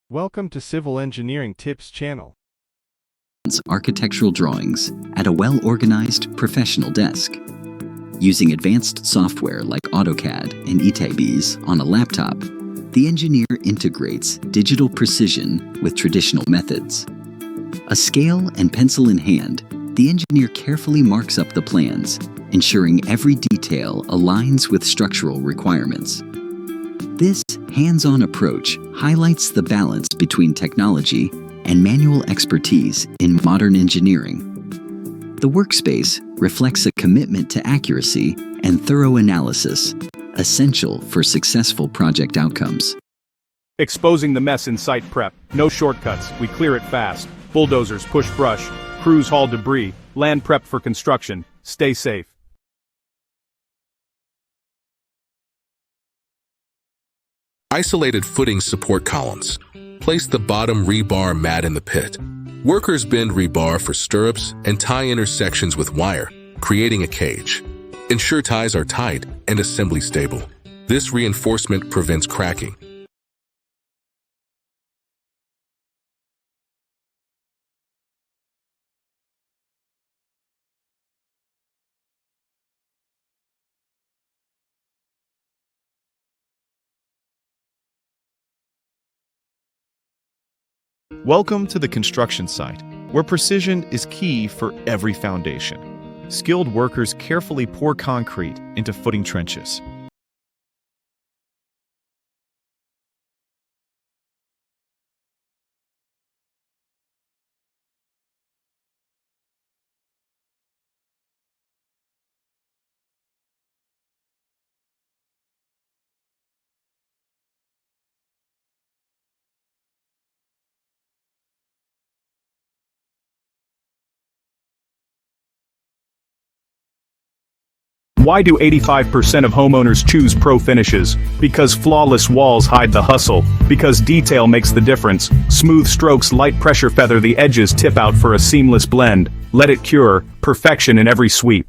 Welcome to Civil Engineering Tips channel. Architectural drawings at a well-organized professional desk. Using advanced software like AutoCAD and ETABS on a laptop, the engineer integrates digital precision with traditional methods. A scale and pencil in hand, the engineer carefully marks up the plans, ensuring every detail aligns with structural requirements. This hands-on approach highlights the balance between technology and manual expertise in modern engineering. The workspace reflects a commitment to accuracy and thorough analysis, essential for successful project outcomes. Exposing the mess in site prep. No shortcuts, we clear it fast. Bulldozers push brush, crews haul debris, land prep for construction. Stay safe. Isolated footing support columns. Place the bottom rebar mat in the pit. Workers bend rebar for stirrups and tie intersections with wire, creating a cage. Ensure ties are tight and assembly stable. This reinforcement prevents cracking. Welcome to the construction site, where precision is key for every foundation. Skilled workers carefully pour concrete into footing trenches. Why do 85% of homeowners choose pro finishes? Because flawless walls hide the hustle. Because detail makes the difference. Smooth strokes, light pressure feather the edges, tip out for a seamless blend. Let it cure. Perfection in every sweep.